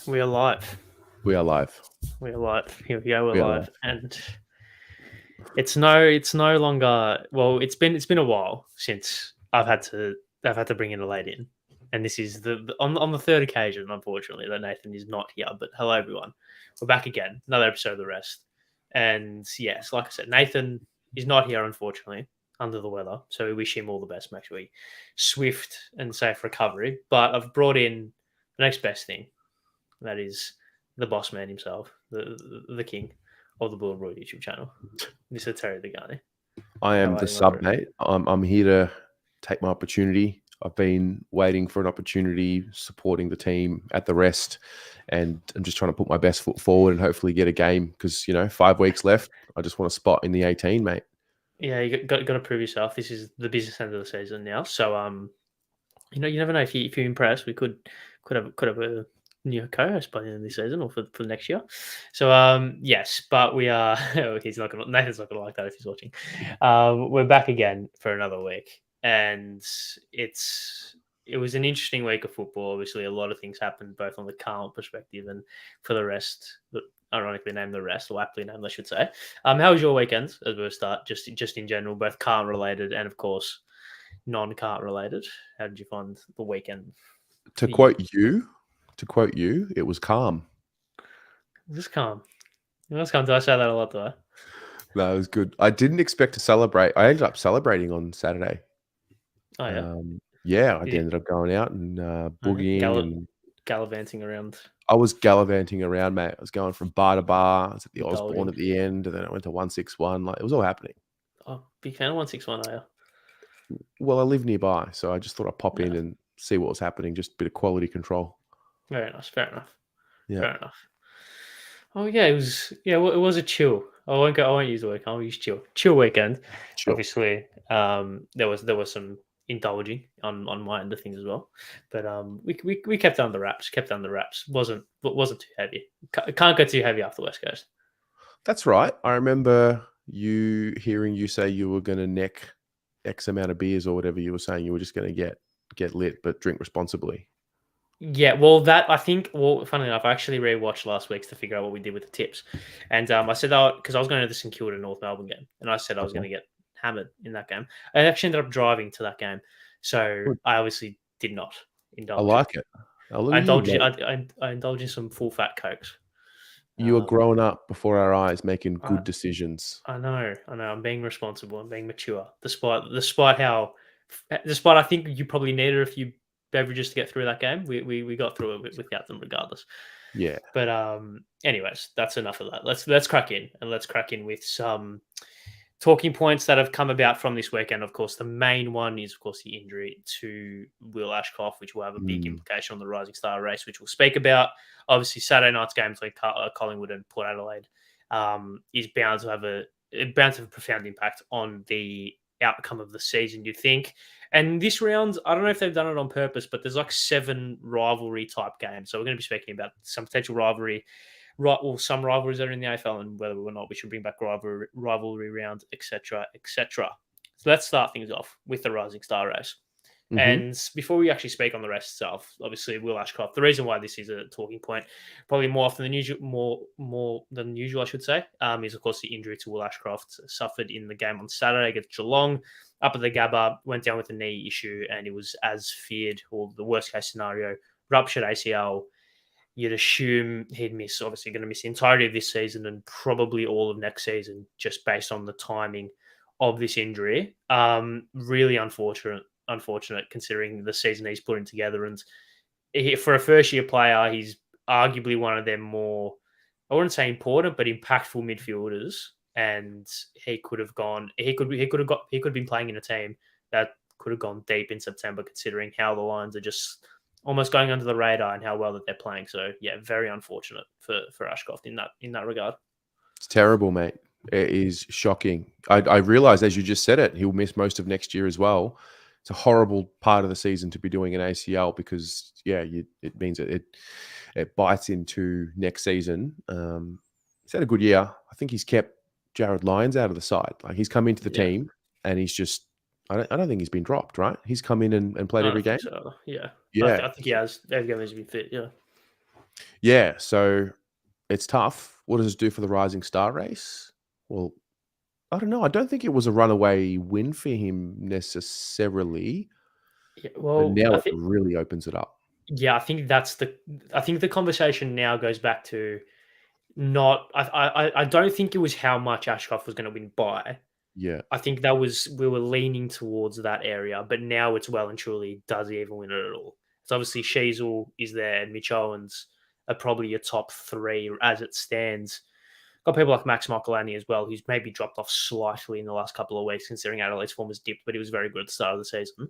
We are live. We are live. We are live. Here we go. We're We are live, live. and it's no longer. Well, it's been a while since I've had to bring in a lady in, and this is on the third occasion, unfortunately, that Nathan is not here. But hello, everyone. We're back again. Another episode of the rest, and yes, like I said, Nathan is not here, unfortunately, under the weather. So we wish him all the best. Make sure he swift and safe recovery. But I've brought in the next best thing. That is the boss man himself, the king of the Bullet Roy YouTube channel, Mr. Terry Degani. I How am are the you, my sub, friend? mate. I'm here to take my opportunity. I've been waiting for an opportunity, supporting the team at the rest, and I'm just trying to put my best foot forward and hopefully get a game because 5 weeks left. I just want a spot in the 18, mate. Yeah, you got to prove yourself. This is the business end of the season now, so you never know if you impress. We could have a new co-host by the end of the season or for next year. So yes, but we are. Nathan's not gonna like that if he's watching. We're back again for another week, and it was an interesting week of football. Obviously, a lot of things happened both on the Carlton perspective and for the rest. Ironically named the rest, or aptly named, I should say. How was your weekend? As we start, just in general, both Carlton related and of course non-Carlton related. How did you find the weekend To for you? quote you, it was calm. Just calm. Just calm. Do I say that a lot, do I? No, it was good. I didn't expect to celebrate. I ended up celebrating on Saturday. Oh yeah. Yeah, I Did you, ended up going out and boogieing, and gallivanting around, I was gallivanting around, mate. I was going from bar to bar. I was at the Osborne indulging. at the end, and then I went to 161. Like, it was all happening. Oh, big fan of 161, are you? Well, I live nearby, so I just thought I'd pop in Yeah. and see what was happening. Just a bit of quality control. Very nice. Fair enough. Yeah, Fair enough. Oh yeah, it was. Yeah, well, it was a chill. I won't use the word. I'll use chill. Chill weekend. sure. Obviously, there was some indulging on my end of things as well, but we kept under wraps. Kept under wraps. Wasn't too heavy. Can't go too heavy off the West Coast. That's right. I remember hearing you say you were going to neck X amount of beers or whatever you were saying. You were just going to get lit, but drink responsibly. Yeah, well, that I think. Well, funnily enough, I actually rewatched last week's to figure out what we did with the tips, and I said that because I was going to the St Kilda North Melbourne game, and I said I was going Okay, to get hammered in that game. I actually ended up driving to that game, so good. I obviously did not I indulge. like it. Now, look I at you, indulged. mate. I indulged in some full fat cokes. You are Um, growing up before our eyes, making I, good decisions. I know. I'm being responsible. I'm being mature, despite how, despite I think you probably needed a few beverages to get through that game. We got through it without them regardless. Yeah. But anyways, that's enough of that. Let's crack in, and let's crack in with some talking points that have come about from this weekend. Of course, the main one is of course the injury to Will Ashcroft, which will have a big Mm. implication on the Rising Star race, which we'll speak about. Obviously, Saturday night's game between Collingwood and Port Adelaide is bound to have a profound impact on the outcome of the season. You think? And this round, I don't know if they've done it on purpose, but there's like 7 rivalry type games. So we're going to be speaking about some potential rivalry, right? Well, some rivalries that are in the AFL, and whether or not we should bring back rivalry round, etc., etc. So let's start things off with the Rising Star race. Hmm. And before we actually speak on the rest itself, obviously Will Ashcroft. The reason why this is a talking point, probably more often than usual, more than usual, I should say, is of course the injury to Will Ashcroft suffered in the game on Saturday against Geelong. Up at the Gabba, went down with a knee issue, and it was as feared, or the worst case scenario, ruptured ACL. You'd assume he'd miss, obviously going to miss the entirety of this season and probably all of next season, just based on the timing of this injury. Really unfortunate considering the season he's putting together. And for a first year player, he's arguably one of their more, I wouldn't say important, but impactful midfielders. And he could have gone, he could have been playing in a team that could have gone deep in September, considering how the Lions are just almost going under the radar and how well that they're playing. So yeah, very unfortunate for Ashcroft in that regard. It's terrible, mate. It is shocking. I realize, as you just said it, he'll miss most of next year as well. It's a horrible part of the season to be doing an ACL because, yeah, it means it bites into next season. He's had a good year. I think he's kept Jared Lyons out of the side. Like, he's come into the Yeah, team and he's just, I don't think he's been dropped, right? He's come in and played I every don't game. think so. Yeah, Yeah. I think he has. Every game has been fit. Yeah, Yeah, so it's tough. What does it do for the Rising Star race? Well, I don't know. I don't think it was a runaway win for him necessarily, Yeah, but well, now I it think really opens it up. yeah, I think the conversation now goes back to not I don't think it was how much Ashcroft was going to win by. Yeah. I think that was we were leaning towards that area, but now it's well and truly does he even win it at all? So obviously Sheasel is there, and Mitch Owens are probably your top three as it stands. Got people like Max Michelani as well, who's maybe dropped off slightly in the last couple of weeks, considering Adelaide's form has dipped, but he was very good at the start of the season.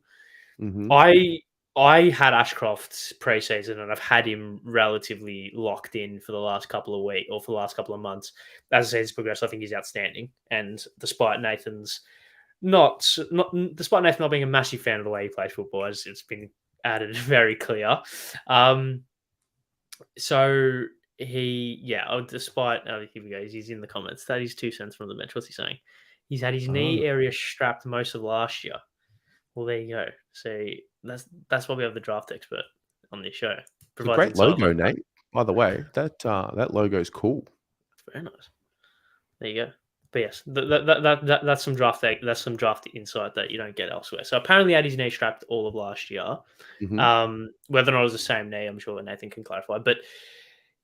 Hmm. I I had Ashcroft preseason, and I've had him relatively locked in for the last couple of weeks or for the last couple of months. As the season's progressed, I think he's outstanding. And despite despite Nathan not being a massive fan of the way he plays football, as it's been added very clear. Um, so despite here we go, he's in the comments. That is 2 cents from the bench. What's he saying? He's had his Oh, knee area strapped most of last year. Well, there you go. So that's why we have the draft expert on this show. it's a Provides great insight on logo, that. Nate. By the way, that logo is cool. Very nice. There you go. But yes, that's some that's some draft insight that you don't get elsewhere. So apparently, had his knee strapped all of last year. Hmm. Whether or not it was the same knee, I'm sure Nathan can clarify. But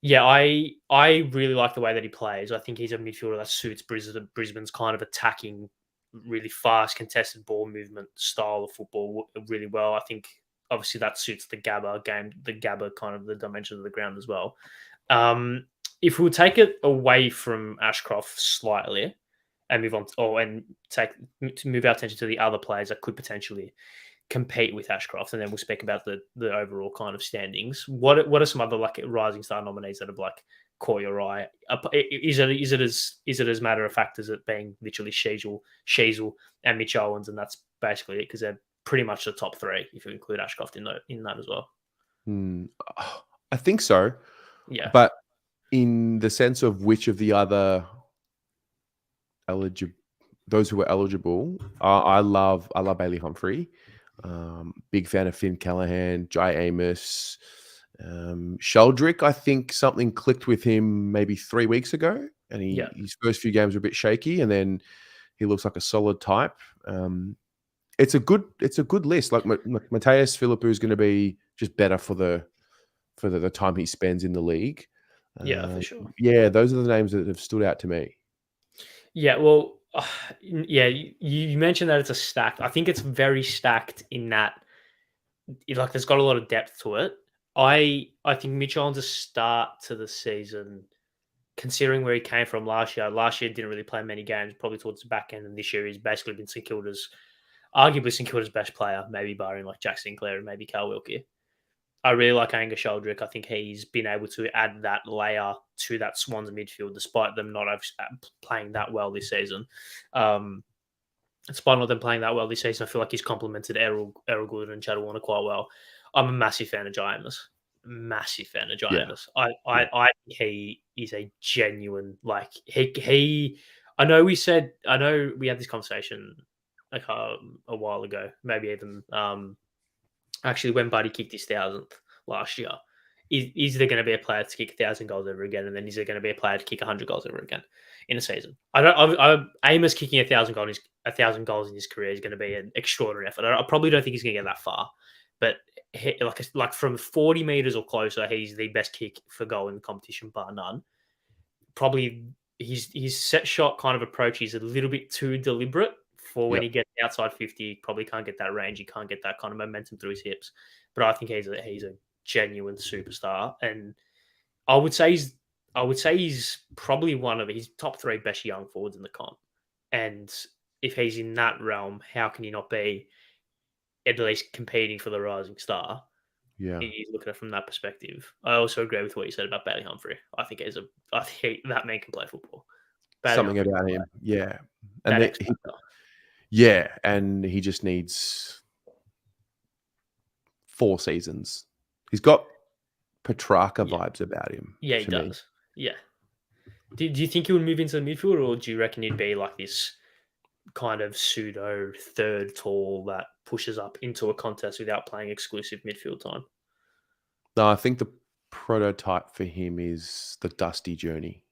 yeah, I really like the way that he plays. I think he's a midfielder that suits Brisbane's kind of attacking, really fast, contested ball movement style of football really well. I think obviously that suits the Gabba game, the Gabba kind of the dimension of the ground as well. Um, if we take it away from Ashcroft slightly and move on, and take to move our attention to the other players that could potentially compete with Ashcroft, and then we'll speak about the overall kind of standings. What are some other like rising star nominees that have like caught your eye? Is it as matter of fact as it being literally Sheasel and Mitch Owens, and that's basically it because they're pretty much the top three if you include Ashcroft in that as well. Hmm. I think so, Yeah, but in the sense of which of the other eligible, those who were eligible, I love Bailey Humphrey. Big fan of Finn Callahan, Jai Amos, Sheldrick. I think something clicked with him maybe 3 weeks ago, and yeah, his first few games were a bit shaky, and then he looks like a solid type. It's a good list. Like Mateus Philippou is going to be just better for the time he spends in the league. yeah, for Uh, sure. yeah, those are the names that have stood out to me. Yeah, well, yeah, you mentioned that it's a stacked. I think it's very stacked in that like there's got a lot of depth to it. I think Mitch Owens' start to the season, considering where he came from last year. Last year didn't really play many games, probably towards the back end, and this year he's basically been arguably St Kilda's best player, maybe barring like Jack Sinclair and maybe Carl Wilkie. I really like Angus Sheldrick. I think he's been able to add that layer to that Swans midfield, despite them not playing that well this season. Despite not them playing that well this season, I feel like he's complemented Errol Good and Chad Warner quite well. I'm a massive fan of Jai Amos. Massive fan of Jai Yeah, Amos. yeah, I think he is a genuine like he. I know we had this conversation like a while ago, maybe even actually when Buddy kicked his 1,000th last year. Is there going to be a player to kick 1,000 goals ever again, and then is there going to be a player to kick 100 goals ever again in a season? I don't. Amos kicking 1,000 goals in his career is going to be an extraordinary effort. I probably don't think he's going to get that far, but like from 40 meters or closer, he's the best kick for goal in the competition, bar none. Probably his set shot kind of approach is a little bit too deliberate for when yep, he gets outside 50. He probably can't get that range. He can't get that kind of momentum through his hips. But I think he's a genuine superstar, and I would say he's probably one of his top three best young forwards in the comp. And if he's in that realm, how can he not be at least competing for the rising star? yeah. You look at it from that perspective. I also agree with what you said about Bailey Humphrey. I think that man can play football. Bailey Something Humphrey can about play. him, yeah, and That X factor. yeah, and he just needs 4 seasons. He's got Petrarca Yeah, vibes about him yeah, he to me. does. Yeah. Do you think he would move into the midfield, or do you reckon he'd be like this kind of pseudo third tall that pushes up into a contest without playing exclusive midfield time? No, I think the prototype for him is the Dusty journey,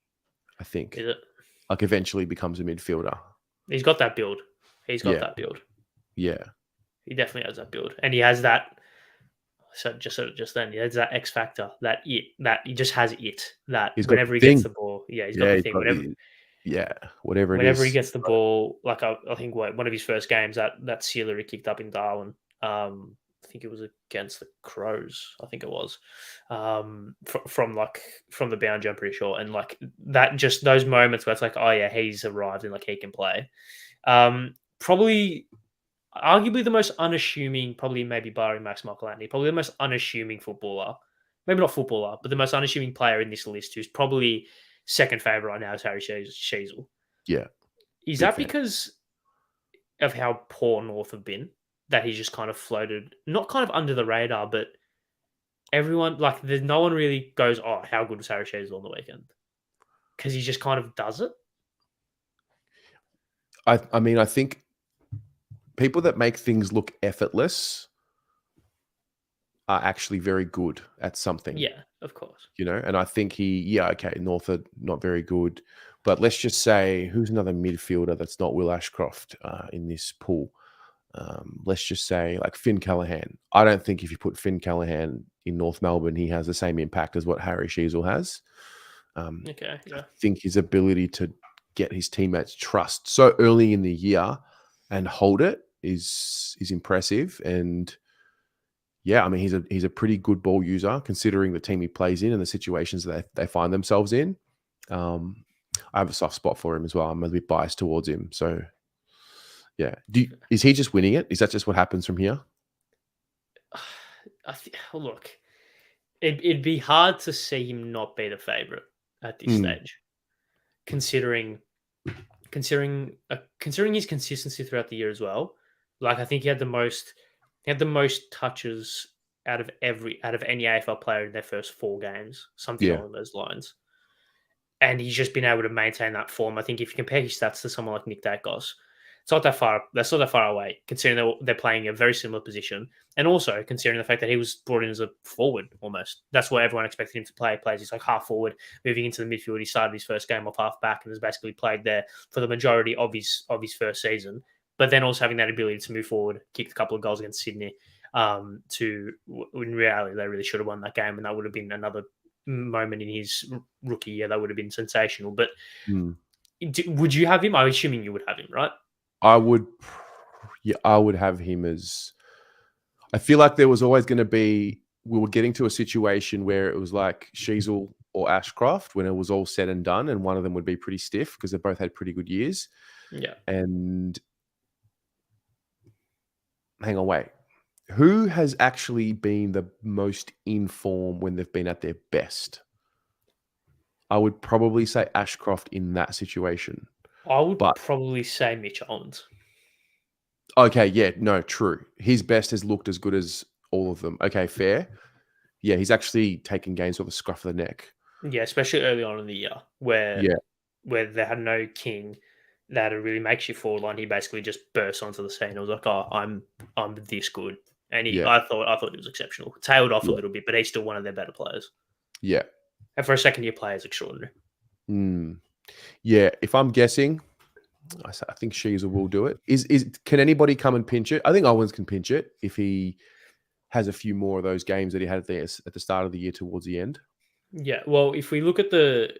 I think. Is it? Like eventually becomes a midfielder. He's got that build. He's got Yeah. that build. Yeah. He definitely has that build, and he has that. So just then, he has that X factor, that he just has it. That He's got the whenever he gets thing. the ball, yeah, he's got Yeah, the he's thing. got yeah, whatever it Whenever he is. gets the ball, like I think one of his first games that sealer he kicked up in Darwin. I think it was against the Crows. I think it was from the boundary. I'm pretty sure, and like that, just those moments where it's like, oh yeah, he's arrived and like he can play. Probably, arguably the most unassuming, probably maybe barring Max Michelangelo, probably the most unassuming footballer. Maybe not footballer, but the most unassuming player in this list, who's probably second favourite right now, is Harry Sheasel. Yeah, Is big that fan. because of how poor North have been, that he's just kind of floated, not kind of under the radar, but everyone, like, there's no one really goes, oh, how good was Harry Sheasel on the weekend? Because he just kind of does it. I mean, I think people that make things look effortless are actually very good at something. Yeah, of course. And I think okay, North are not very good, but let's just say, who's another midfielder that's not Will Ashcroft in this pool? Let's just say like Finn Callaghan. I don't think if you put Finn Callaghan in North Melbourne, he has the same impact as what Harry Sheasel has. Okay, yeah. I think his ability to get his teammates' trust so early in the year and hold it is impressive. And yeah, I mean, he's a pretty good ball user considering the team he plays in and the situations that they find themselves in. I have a soft spot for him as well. I'm a bit biased towards him. So yeah. Is he just winning it? Is that just what happens from here? Look, it'd be hard to see him not be the favourite at this stage, considering his consistency throughout the year as well. Like, I think he had the most touches out of any AFL player in their first 4 games, something Yeah. along those lines. And he's just been able to maintain that form. I think if you compare his stats to someone like Nick Dacos, it's not that far. That's not that far away, considering they're playing a very similar position, and also considering the fact that he was brought in as a forward almost. That's what everyone expected him to play. He plays he's like half forward, moving into the midfield. He started his first game off half back and has basically played there for the majority of his first season. But then also having that ability to move forward, kicked a couple of goals against Sydney. In reality, they really should have won that game, and that would have been another moment in his rookie year that would have been sensational. But would you have him? I'm assuming you would have him, right? I would have him as. I feel like there was always going to be. We were getting to a situation where it was like Sheasel or Ashcroft when it was all said and done, and one of them would be pretty stiff because they both had pretty good years. Yeah. And hang on, wait. Who has actually been the most in form when they've been at their best? I would probably say Ashcroft in that situation. I would probably say Mitch Owens. Okay, yeah, no, true. His best has looked as good as all of them. Okay, fair. Yeah, he's actually taken games with a scruff of the neck. Yeah, especially early on in the year where they had no king, they had a really makeshift forward line. He basically just burst onto the scene. It was like, oh, I'm this good. And I thought he was exceptional. Tailed off a little bit, but he's still one of their better players. Yeah. And for a second-year player, it's extraordinary. Yeah, if I'm guessing, I think Sheasel will do it. Can anybody come and pinch it? I think Owens can pinch it if he has a few more of those games that he had at the start of the year towards the end. Yeah, well, if we look at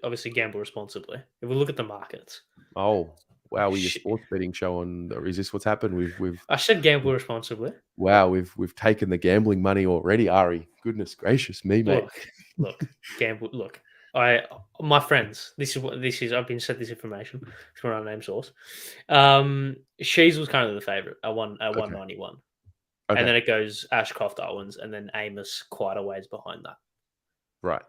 obviously gamble responsibly, if we look at the markets. Oh, wow, we're a sports betting show is this what's happened? I said gamble responsibly. Wow, we've taken the gambling money already, Ari. Goodness gracious me, mate. Look, gamble. Look, my friends. This is. I've been sent this information from our name source. Shees was kind of the favorite at 191, and then it goes Ashcroft, Owens, and then Amos quite a ways behind that. Right.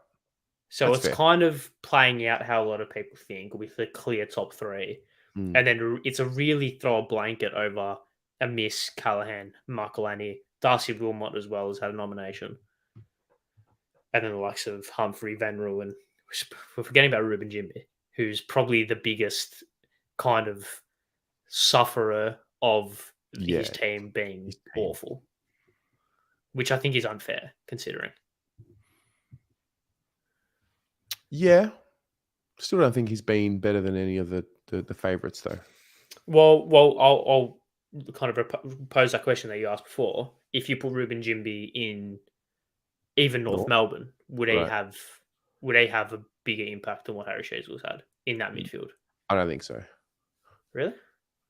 So it's kind of playing out how a lot of people think with the clear top 3, and then it's a really throw a blanket over a miss. Callaghan, Michelangelo, Darcy Wilmot as well has had a nomination. And then the likes of Humphrey, Van Rooyen. We're forgetting about Ruben Jimmy, who's probably the biggest kind of sufferer of his team being awful, which I think is unfair considering. Yeah, still don't think he's been better than any of the favourites though. Well, I'll kind of pose that question that you asked before. If you put Ruben Jimby in even North North, Melbourne, right? would he have a bigger impact than what Harry Sheasels had in that midfield? I don't think so. Really?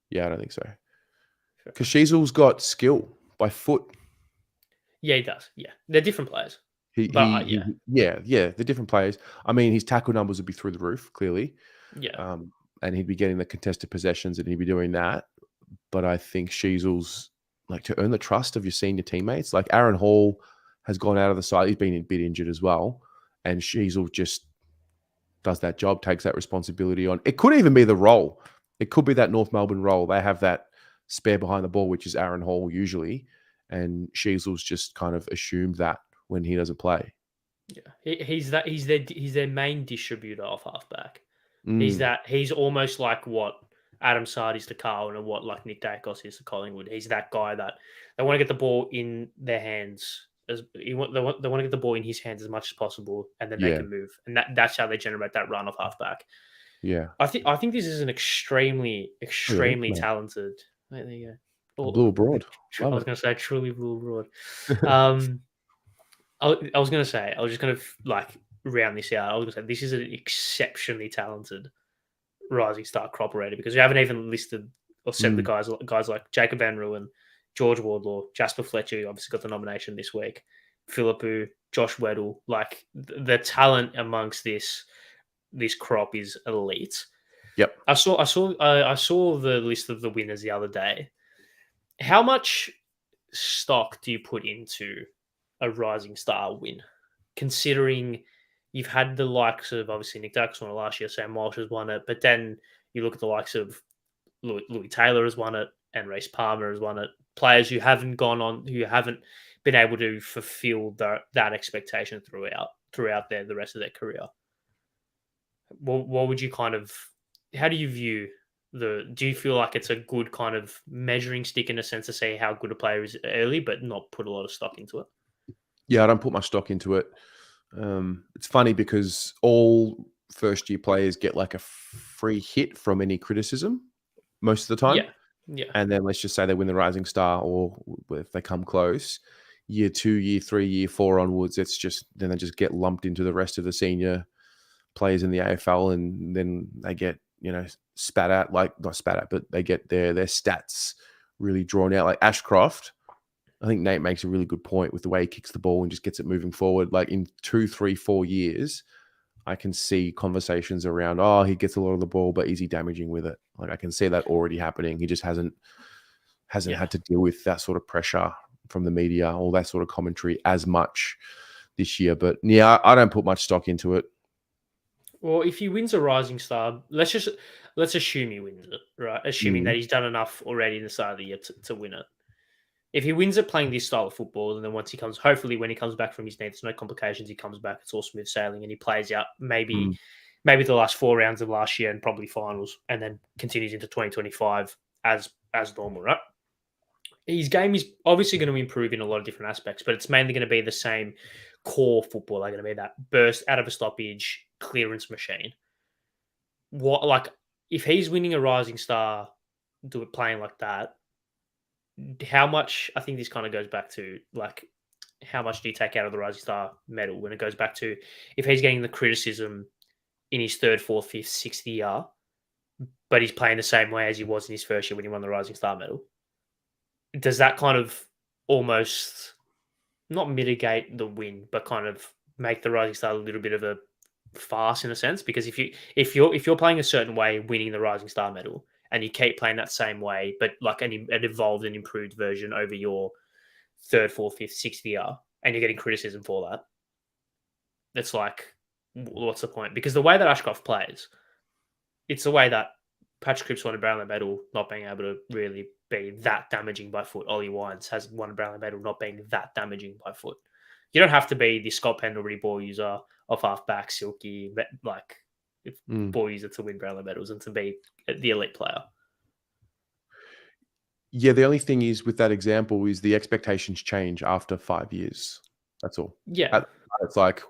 Yeah, I don't think so. Fair Because enough. Sheasel's got skill by foot. Yeah, he does. Yeah, they're different players, but yeah, Yeah, the different players. I mean, his tackle numbers would be through the roof, clearly, yeah, um, and he'd be getting the contested possessions, and he'd be doing that. But I think Sheasel's like to earn the trust of your senior teammates. Like Aaron Hall has gone out of the side; he's been a bit injured as well, and Sheasel just does that job, takes that responsibility on. It could even be the role. It could be that North Melbourne role. They have that spare behind the ball, which is Aaron Hall usually, and Sheasel's just kind of assumed that when he doesn't play. yeah. He's their main distributor of halfback. Mm, He's almost like what Adam Sard is to Carlton and what like Nick Dacos is to Collingwood. He's that guy that they want to get the ball in their hands they want to get the ball in his hands as much as possible, and then they yeah, can move, and that's how they generate that run of halfback. yeah. I think this is an Oh, you're extremely mate. talented. There you go. I blew abroad. I Love was it. going to say truly blue broad. Um, I was going to say I was just going to like round this out. I was going to say this is an exceptionally talented rising star crop already because we haven't even listed or said the Mm, guys like Jacob Van Ruin, George Wardlaw, Jasper Fletcher, who obviously got the nomination this week, Philippou, Josh Weddle. Like the talent amongst this crop is elite. yep. I saw the list of the winners the other day. How much stock do you put into a rising star win, considering you've had the likes of obviously Nick Dax won it last year, Sam Walsh has won it, but then you look at the likes of Louis Taylor has won it and Race Palmer has won it. Players who haven't gone on, who haven't been able to fulfill that expectation throughout the rest of their career. What would you kind of? How do you view the? Do you feel like it's a good kind of measuring stick in a sense to see how good a player is early, but not put a lot of stock into it? Yeah, I don't put much stock into it. It's funny because all first year players get like a free hit from any criticism most of the time. Yeah, yeah, And then let's just say they win the Rising Star, or if they come close, year 2, year 3, year 4 onwards, it's just then they just get lumped into the rest of the senior players in the AFL, and then they get spat at, like not spat at, but they get their stats really drawn out. Like Ashcroft, I think Nate makes a really good point with the way he kicks the ball and just gets it moving forward. Like in 2, 3, 4 years, I can see conversations around, oh, he gets a lot of the ball, but is he damaging with it? Like I can see that already happening. He just hasn't yeah. had to deal with that sort of pressure from the media, all that sort of commentary as much this year. But yeah, I don't put much stock into it. Well, if he wins a Rising Star, let's assume he wins it, right? Assuming that Mm, he's done enough already in the start of the year to win it. If he wins it playing this style of football, and then once he comes, hopefully when he comes back from his knee, there's no complications. He comes back, it's all smooth sailing, and he plays out mm, maybe the last 4 rounds of last year and probably finals, and then continues into 2025 as normal, right? His game is obviously going to improve in a lot of different aspects, but it's mainly going to be the same core football. They're going to be that burst out of a stoppage clearance machine. What like if he's winning a Rising Star, do it playing like that? How much? I think this kind of goes back to like how much do you take out of the Rising Star medal when it goes back to if he's getting the criticism in his third, fourth, fifth, sixth year, but he's playing the same way as he was in his first year when he won the Rising Star medal. Does that kind of almost not mitigate the win, but kind of make the Rising Star a little bit of a farce in a sense? Because if you're playing a certain way, winning the Rising Star medal, and you keep playing that same way, but like an evolved and improved version over your third, fourth, fifth, sixth year, and you're getting criticism for that, it's like, what's the point? Because the way that Ashcroft plays, it's the way that Patrick Cripps won a Brownlow medal, not being able to really be that damaging by foot. Ollie Wines has won a Brownlow medal, not being that damaging by foot. You don't have to be the Scott Pendlebury ball user of halfback, silky, like mm. ball user to win Brownlow medals and to be the elite player. Yeah, the only thing is with that example is the expectations change after 5 years. That's all. Yeah, At- It's like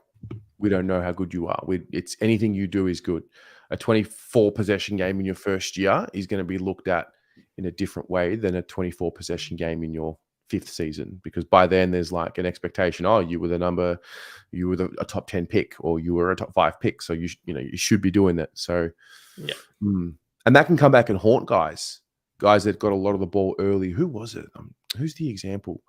We don't know how good you are. It's anything you do is good. A 24 possession game in your first year is going to be looked at in a different way than a 24 possession game in your fifth season, because by then there's like an expectation. Oh, you were a top 10 pick, or you were a top 5 pick, so you should be doing that. So Yeah. And that can come back and haunt guys that got a lot of the ball early. Who was it? Who's the example?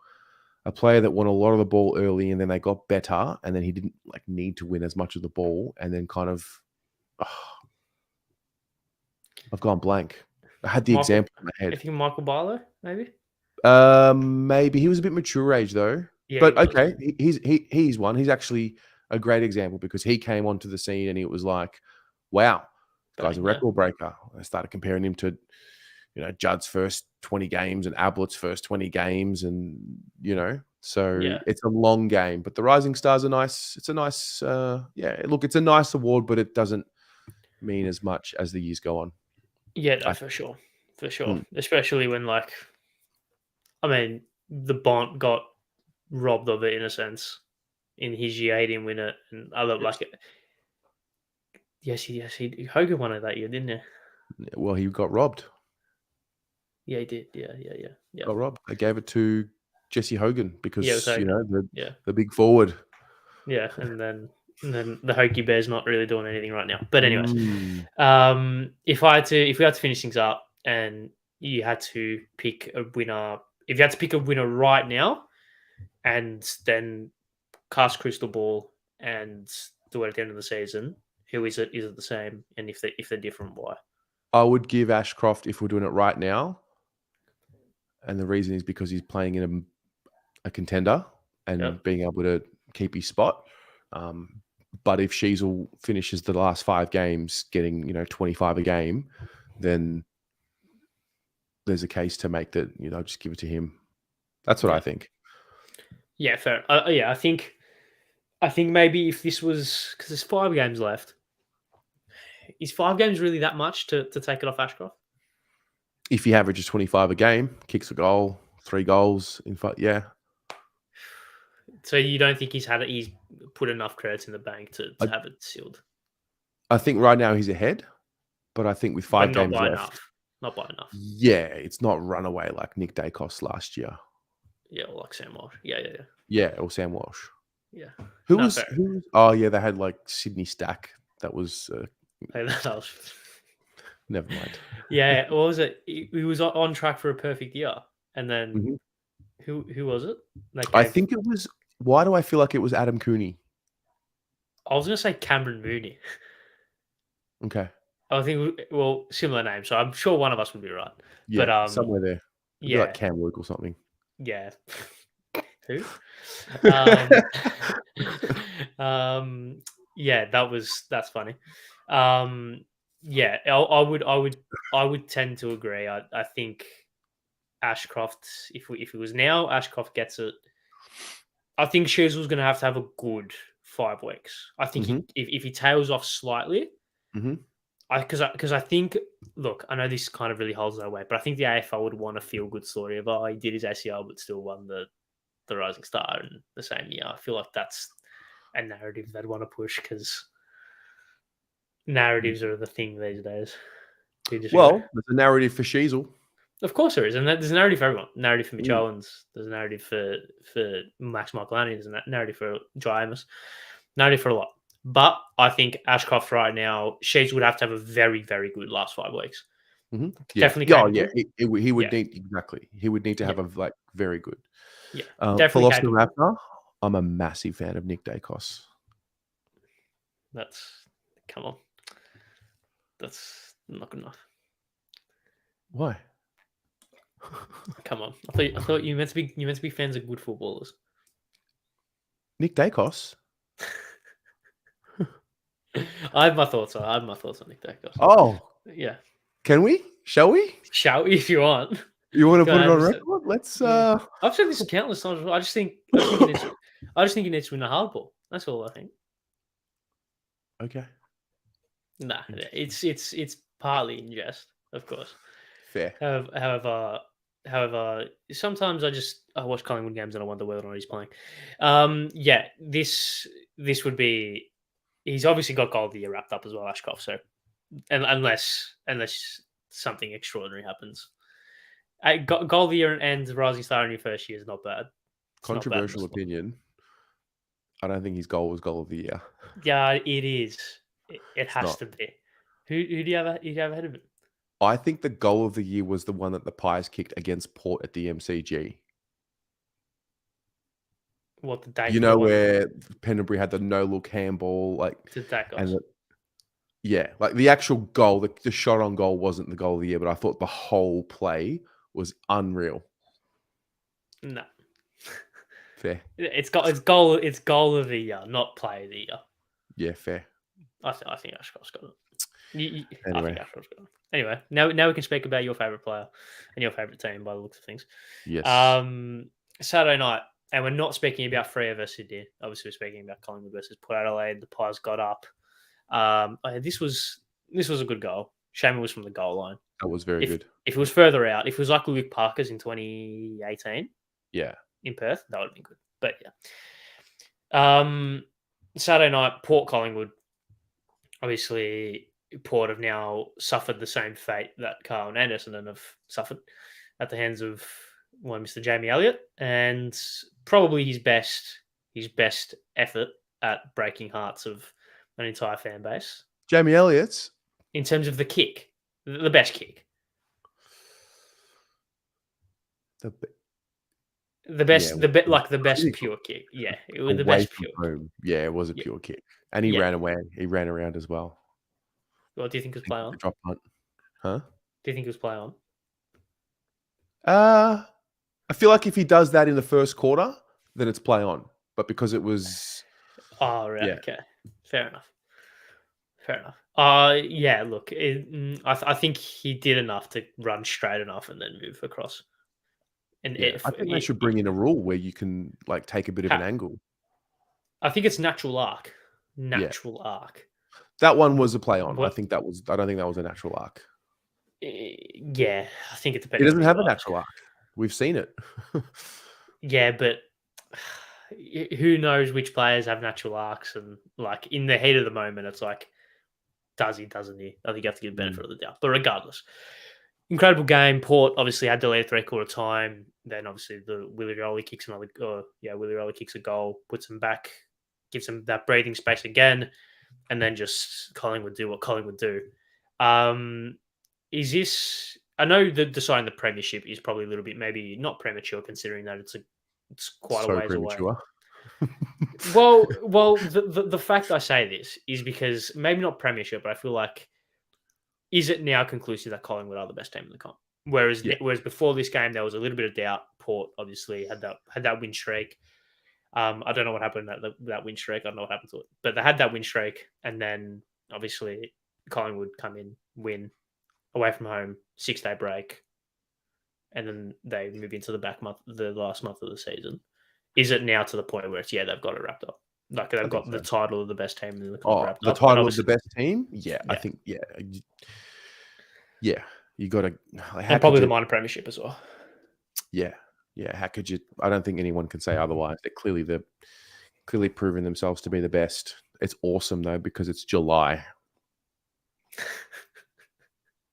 A player that won a lot of the ball early, and then they got better, and then he didn't need to win as much of the ball, and then kind of, I've gone blank. I had the example in my head. I think Michael Barlow, maybe. Maybe he was a bit mature age though. Yeah, but okay, he's one. He's actually a great example, because he came onto the scene and it was like, wow, guy's a record breaker. I started comparing him to, Judd's first 20 games and Ablett's first 20 games, and so it's a long game. But the Rising Stars are nice. It's a nice, it's a nice award, but it doesn't mean as much as the years go on. Yeah, no, for sure. Especially when the Bont got robbed of it in a sense. In his year, he didn't win it, and I look like it. Yes, Hogan won it that year, didn't he? Well, he got robbed. Yeah, he did. Yeah. Got robbed. They gave it to Jesse Hogan because the big forward. Yeah, and then the Hokie Bear's not really doing anything right now. But anyways, if we had to finish things up, and you had to pick a winner, if you had to pick a winner right now, and then cast crystal ball and do it at the end of the season, who is it? Is it the same? And if they're different, why? I would give Ashcroft if we're doing it right now. And the reason is because he's playing in a contender and being able to keep his spot. But if Sheasel finishes the last 5 games getting, 25 a game, then there's a case to make that, just give it to him. That's what I think. Yeah, fair. I think maybe if this was, because there's 5 games left, is 5 games really that much to take it off Ashcroft? If he averages 25 a game, kicks a goal, 3 goals, in fact, yeah. So you don't think he's put enough credits in the bank to have it sealed? I think right now he's ahead, but I think with 5 games left, not by enough. Yeah, it's not runaway like Nick Dacos last year. Yeah, or like Sam Walsh. Yeah. Yeah, or Sam Walsh. Yeah. Who was? Oh yeah, they had like Sydney Stack. That was. Never mind. Yeah, what was it? He was on track for a perfect year, and then who was it? I think it was. Why do I feel like it was Adam Cooney? I was going to say Cameron Mooney. Okay. I think similar name, so I'm sure one of us would be right. Yeah, but somewhere there. It'd be like Cam Luke or something. Yeah. Who? Yeah, that's funny. Yeah, I would tend to agree. I think Ashcroft, if it was now, Ashcroft gets it. I think Sheasel's going to have a good 5 weeks. I think if he tails off slightly, because I think, look, I know this kind of really holds that way, but I think the AFL would want a feel good story of, he did his ACL but still won the Rising Star in the same year. I feel like that's a narrative they'd want to push, because narratives are the thing these days. There's a narrative for Sheasel. Of course there is, and there's a narrative for everyone. Narrative for Mitch Owens. There's a narrative for Max Michelani. There's a narrative for Joe Amos. Narrative for a lot. But I think Ashcroft right now, Sheasel would have to have a very, very good last 5 weeks. Definitely. He would need exactly. He would need to have a very good. Yeah, definitely. Raptor, I'm a massive fan of Nick Dacos. Come on. That's not good enough. Why? Come on. I thought you meant to be fans of good footballers. Nick Dacos. I have my thoughts on Nick Dacos. Oh. Yeah. Can we? Shall we? Shall we, if you want? You want to put it on record? Let's I've said this countless times. I just think he needs to win a hardball. That's all I think. Okay. Nah, it's partly in jest, of course. Fair. However, sometimes I watch Collingwood games and I wonder whether or not he's playing. Yeah, this would be he's obviously got goal of the year wrapped up as well, Ashcroft. So, unless something extraordinary happens, goal of the year and rising star in your first year is not bad. It's not bad. Controversial opinion. I don't think his goal was goal of the year. Yeah, it is. It It's has not. to be. Who do you have? Ahead of it? I think the goal of the year was the one that the Pies kicked against Port at the MCG. What the day? You know where Pendlebury had the no-look handball, like, and like the actual goal, the shot on goal wasn't the goal of the year, but I thought the whole play was unreal. No, fair. It's goal of the year, not play of the year. Yeah, fair. I think Ashcroft's got it. Anyway. I think Ashcroft's got it. Anyway, now we can speak about your favourite player and your favourite team by the looks of things. Yes. Saturday night, and we're not speaking about Freo versus Sydney. Obviously, we're speaking about Collingwood versus Port Adelaide. The Pies got up. This was a good goal. Shame it was from the goal line. That was very good. If it was further out, if it was like Luke Parker's in 2018, in Perth, that would have been good. But yeah, Saturday night, Port Collingwood. Obviously, Port have now suffered the same fate that Carl and Anderson have suffered at the hands of Mr. Jamie Elliott, and probably his best effort at breaking hearts of an entire fan base. Jamie Elliott's? In terms of the kick, the best kick. The best pure kick. Yeah, it was the best pure kick. Yeah, it was a pure kick. And he ran away. He ran around as well. What do you think it was play on? Drop punt. Huh? Do you think it was play on? I feel like if he does that in the first quarter, then it's play on. But because it was... Oh, right. Yeah. Okay. Fair enough. Yeah, look, I think he did enough to run straight enough and then move across. And I think they should bring in a rule where you can like take a bit of an angle. I think it's natural arc. Arc. That one was a play on. I don't think that was a natural arc. Yeah, I think it depends. It doesn't have a natural arc. We've seen it. Yeah, but who knows which players have natural arcs, and like in the heat of the moment, it's like, does he, doesn't he? I think you have to give the benefit of the doubt. But regardless, incredible game. Port obviously had delayed 3/4 time. Then obviously the Willie Rowley kicks a goal, puts them back, gives them that breathing space again, and then just Collingwood do what Collingwood do. Is this? I know that deciding the premiership is probably a little bit maybe not premature, considering that it's quite a ways premature. Away. Well, the fact I say this is because maybe not premiership, but I feel like, is it now conclusive that Collingwood are the best team in the comp? Whereas before this game, there was a little bit of doubt. Port obviously had that win streak. I don't know what happened that win streak. I don't know what happened to it, but they had that win streak, and then obviously Collingwood come in, win away from home, 6-day break, and then they move into the last month of the season. Is it now to the point where it's they've got it wrapped up? Like they've got the title of the best team in the comp wrapped up. The title of the best team? Yeah, I think you got to, and probably the minor premiership as well. Yeah. How could you? I don't think anyone can say otherwise. They're clearly proving themselves to be the best. It's awesome though because it's July.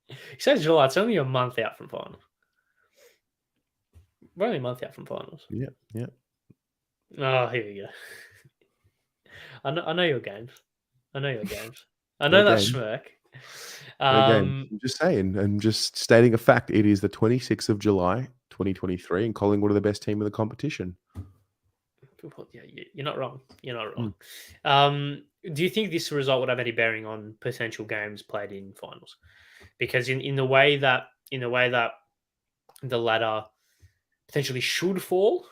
He says July. It's only a month out from finals. We're only a month out from finals. Yeah. Oh, here we go. I know your games. I know that smirk. I'm just saying. I'm just stating a fact. It is the 26th of July, 2023, and Collingwood are the best team of the competition. Yeah, you're not wrong. Do you think this result would have any bearing on potential games played in finals? Because in the way that the ladder potentially should fall,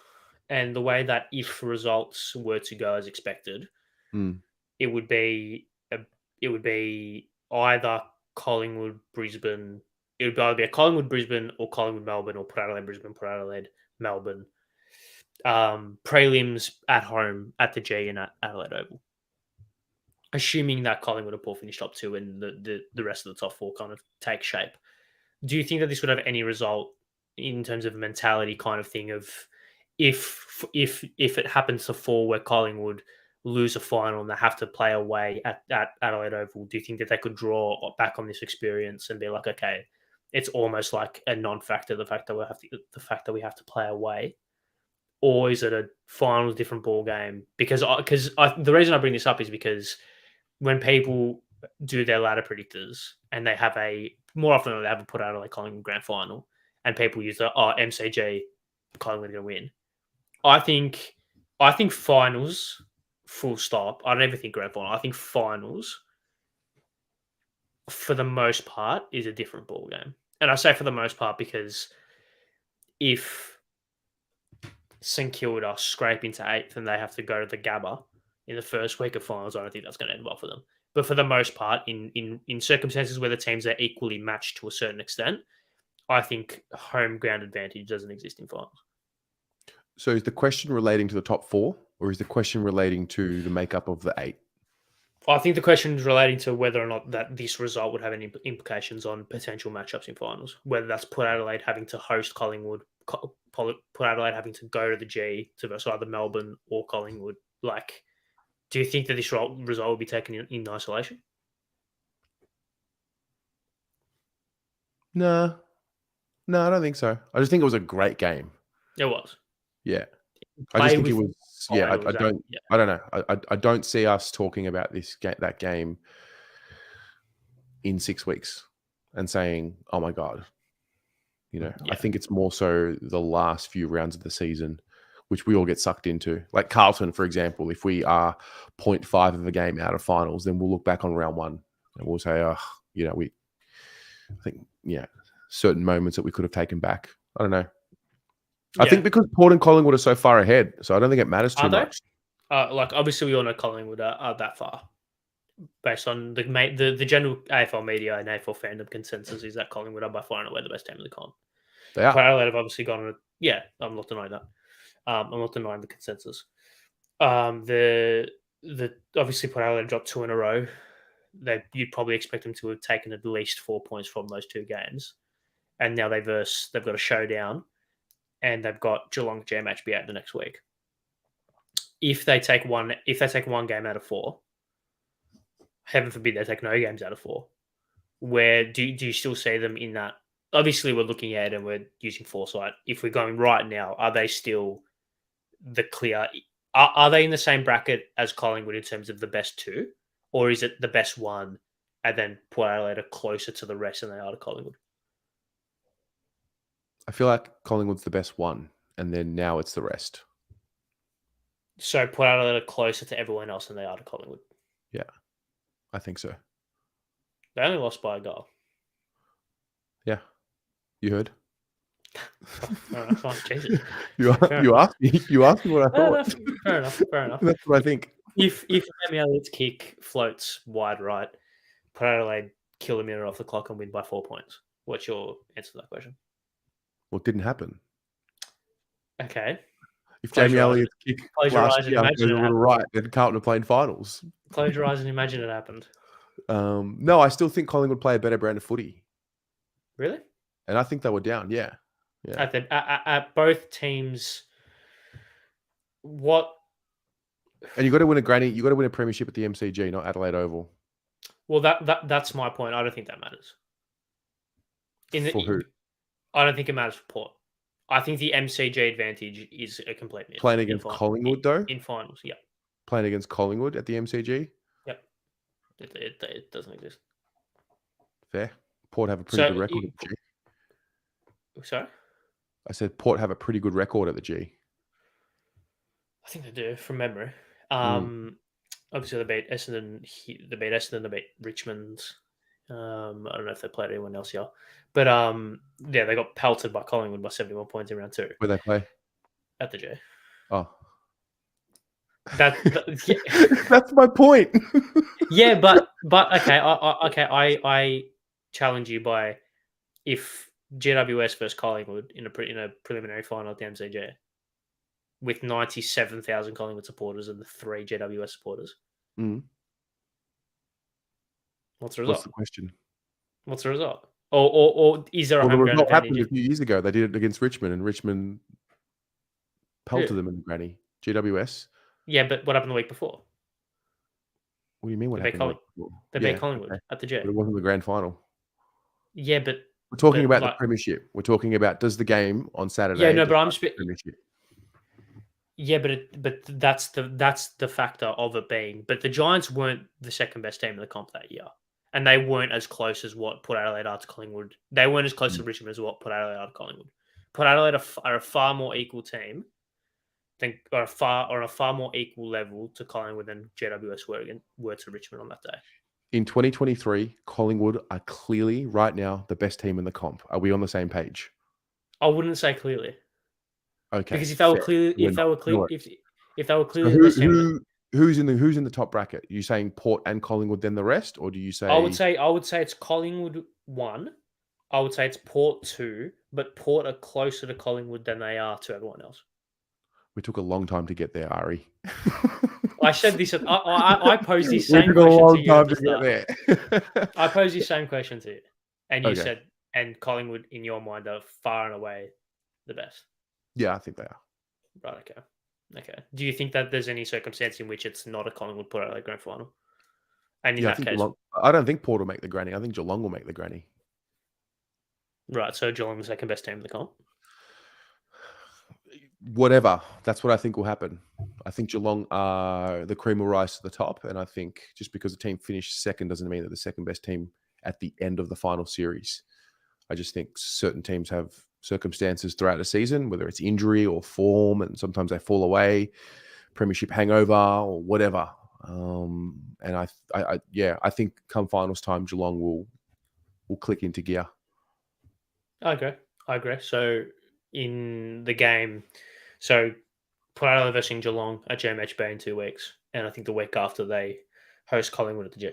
and the way that if results were to go as expected, it would be either Collingwood, Brisbane. It would either be a Collingwood, Brisbane, or Collingwood, Melbourne, or Port Adelaide, Brisbane, Port Adelaide, Melbourne. Prelims at home at the G and at Adelaide Oval. Assuming that Collingwood and Port finish top 2 and the rest of the top 4 kind of take shape. Do you think that this would have any result in terms of a mentality kind of thing of if it happens to fall where Collingwood lose a final and they have to play away at Adelaide Oval, do you think that they could draw back on this experience and be like, okay, it's almost like a non-factor, the fact that we have to play away, or is it a finals different ball game? Because the reason I bring this up is because when people do their ladder predictors and they have more often than they have put out a Collingwood grand final, and people use the MCG, Collingwood going to win. I think finals, full stop. I don't ever think grand final. I think finals, for the most part, is a different ball game. And I say for the most part because if St Kilda scrape into 8th and they have to go to the Gabba in the first week of finals, I don't think that's going to end well for them. But for the most part, in circumstances where the teams are equally matched to a certain extent, I think home ground advantage doesn't exist in finals. So is the question relating to the top 4, or is the question relating to the makeup of the 8? I think the question is relating to whether or not that this result would have any implications on potential matchups in finals. Whether that's Port Adelaide having to host Collingwood, Port Adelaide having to go to the G to versus either Melbourne or Collingwood. Like, do you think that this result will be taken in isolation? No, I don't think so. I just think it was a great game. It was. Yeah. I just think it was. Yeah, I don't. Yeah. I don't know. I don't see us talking about that game in 6 weeks and saying, "Oh my god," Yeah. I think it's more so the last few rounds of the season, which we all get sucked into. Like Carlton, for example, if we are 0.5 of a game out of finals, then we'll look back on round 1 and we'll say, I think certain moments that we could have taken back. I don't know. I think because Port and Collingwood are so far ahead, so I don't think it matters too much. Obviously, we all know Collingwood are that far, based on the general AFL media and AFL fandom consensus is that Collingwood are by far and away the best team in the comp. They are. Port Adelaide have obviously gone. I'm not denying that. I'm not denying the consensus. The obviously Port Adelaide dropped 2 in a row. You'd probably expect them to have taken at least 4 points from those 2 games, and now they've got a showdown. And they've got Geelong GMHB out the next week. If they take one game out of 4, heaven forbid they take no games out of 4. Where do you still see them in that? Obviously, we're looking at it and we're using foresight. If we're going right now, are they still the clear? Are they in the same bracket as Collingwood in terms of the best 2, or is it the best 1, and then Port Adelaide are closer to the rest than they are to Collingwood? I feel like Collingwood's the best 1, and then now it's the rest. So Port Adelaide are closer to everyone else than they are to Collingwood. Yeah, I think so. They only lost by a goal. Yeah, you heard. Fair enough. Oh, Jesus. You asked me what I thought. Fair enough. That's what I think. If Jamie Elliott's kick floats wide right, Port Adelaide kill a minute off the clock and win by 4 points. What's your answer to that question? Well, it didn't happen. Okay. If Jamie Elliott's kick last year goes a little right, then Carlton are playing finals. Close your eyes and imagine it happened. No, I still think Collingwood play a better brand of footy. Really? And I think they were down. Yeah. At both teams, what? And you got to win a granny. You got to win a premiership at the MCG, not Adelaide Oval. Well, that's my point. I don't think that matters. For who? I don't think it matters for Port. I think the MCG advantage is a complete myth. Playing against Collingwood, though? In finals, yeah. Playing against Collingwood at the MCG? Yep. It doesn't exist. Fair. Port have a pretty good record at the G. Sorry? I said Port have a pretty good record at the G. I think they do, from memory. Obviously, they beat Essendon. They beat Richmond. I don't know if they played anyone else here. But, they got pelted by Collingwood by 71 points in round 2. Where they play? At the G. Oh. That's my point. Yeah, but okay, I challenge you by if GWS versus Collingwood in a preliminary final at the MCG with 97,000 Collingwood supporters and the 3 GWS supporters. What's the result? What's the question? What's the result? Or is there a home ground result advantage? happened a few years ago. They did it against Richmond, and Richmond pelted them in the granny. GWS. Yeah, but what happened the week before? What do you mean? What They beat happened? they beat Collingwood at the G. But it wasn't the grand final. Yeah, but We're talking about the like, premiership. We're talking about does the game on Saturday. yeah, no, but decide the premiership. yeah, but that's the factor of it being. But the Giants weren't the second best team in the comp that year, and they weren't as close as what Port Adelaide are to Collingwood. They weren't as close to Richmond as what Port Adelaide are to Collingwood. Port Adelaide are a far more equal team on a far more equal level to Collingwood than GWS were to Richmond on that day. In 2023, Collingwood are clearly right now the best team in the comp. Are we on the same page? I wouldn't say clearly. Okay. Because if they were clearly the best team, who's in the top bracket? Are you saying Port and Collingwood then the rest, or do you say? I would say it's Collingwood 1. I would say it's Port 2, but Port are closer to Collingwood than they are to everyone else. We took a long time to get there, Ari. I said this. I posed this same question to you at the start. I posed the same question to you, and you said, and Collingwood in your mind are far and away the best. Yeah, I think they are. Right. Okay. Do you think that there's any circumstance in which it's not a Collingwood Port Adelaide grand final? And in that case, I don't think Port will make the granny. I think Geelong will make the granny. Right. So Geelong the second best team in the comp. Whatever. That's what I think will happen. I think Geelong are the cream will rise to the top, and I think just because the team finished second doesn't mean that the second best team at the end of the final series. I just think certain teams have circumstances throughout the season, whether it's injury or form, and sometimes they fall away, premiership hangover or whatever. And I think come finals time, Geelong will click into gear. I agree. So in the game, so Port Adelaide versus Geelong at GMHB in 2 weeks, and I think the week after they host Collingwood at the G,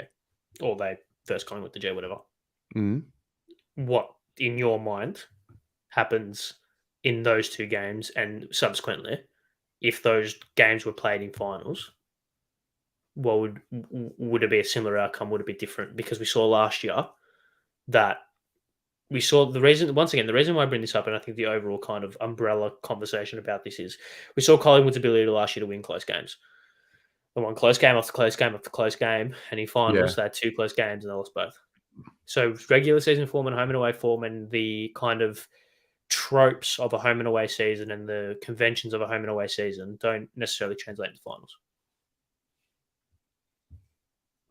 or they first Collingwood at the G, whatever. What in your mind happens in those 2 games, and subsequently, if those games were played in finals, what would it be a similar outcome? Would it be different? Because we saw last year that we saw the reason why I bring this up, and I think the overall kind of umbrella conversation about this is we saw Collingwood's ability last year to win close games. They won close game after close game after close game, and in finals they had 2 close games and they lost both. So regular season form and home and away form, and the kind of tropes of a home and away season and the conventions of a home and away season don't necessarily translate into finals.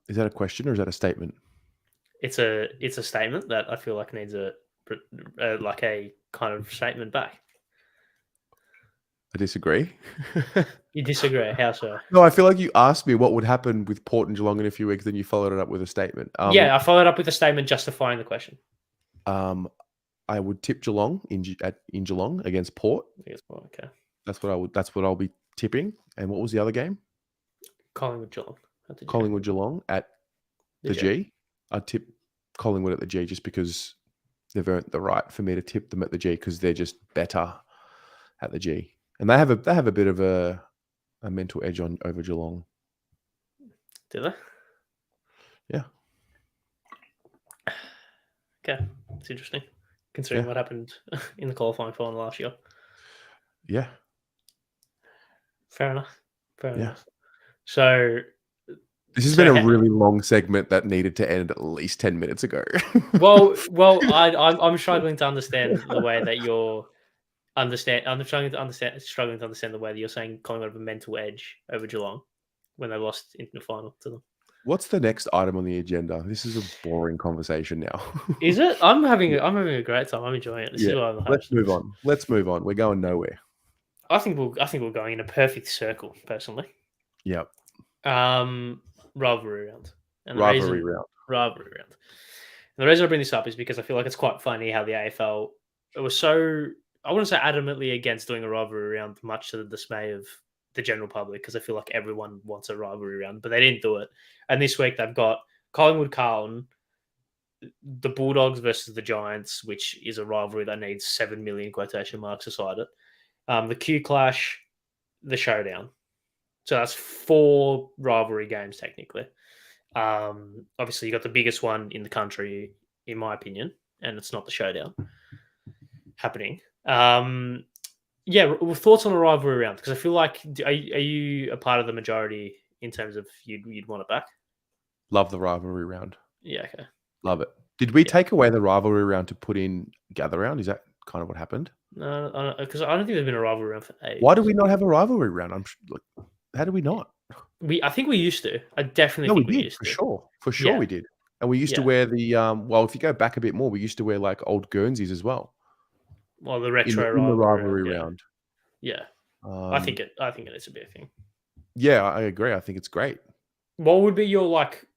Is that a question or is that a statement? It's a statement that I feel like needs a kind of statement back. I disagree. You disagree? How so? No, I feel like you asked me what would happen with Port and Geelong in a few weeks, then you followed it up with a statement. Yeah, I followed up with a statement justifying the question. I would tip Geelong in Geelong against Port. Okay. That's what I'll be tipping. And what was the other game? Collingwood Geelong. Collingwood Geelong at the G. I'd tip Collingwood at the G just because they've earned the right for me to tip them at the G because they're just better at the G. And they have a bit of a mental edge over Geelong. Do they? Yeah. Okay. It's interesting. Considering what happened in the qualifying final last year. Yeah. Fair enough. So this has been a really long segment that needed to end at least 10 minutes ago. well, I'm struggling to understand the way that you're I'm struggling to understand the way that you're saying Collingwood have a mental edge over Geelong when they lost in the final to them. What's the next item on the agenda? This is a boring conversation now. Is it? I'm having a great time. I'm enjoying it. This is why I'm Let's move on. We're going nowhere. I think we're going in a perfect circle, personally. Yep. Rivalry round. Rivalry round. And the reason I bring this up is because I feel like it's quite funny how the AFL was so, I wouldn't say adamantly against doing a rivalry round, much to the dismay of the general public, because I feel like everyone wants a rivalry round, but they didn't do it. And this week they've got Collingwood Carlton, the Bulldogs versus the Giants, which is a rivalry that needs 7 million quotation marks beside it. The Q Clash, the Showdown. So that's 4 rivalry games technically. Obviously, you got the biggest one in the country, in my opinion, and it's not the Showdown happening. Thoughts on a rivalry round? Because I feel like, are you a part of the majority in terms of you'd want it back? Love the rivalry round. Yeah, okay. Love it. Did we Yeah. take away the rivalry round to put in gather round? Is that kind of what happened? No, because I don't think there's been a rivalry round for ages. Why do we not have a rivalry round? How do we not? I think we used to. I definitely No, we think we did used for to. sure. For sure, Yeah. we did. And we used to Yeah. wear the well, if you go back a bit more, we used to wear like old Guernseys as well Well, the in retro the rivalry rivalry round. round. Yeah. I think it needs to be a thing. Yeah, I agree. I think it's great. What would be your like?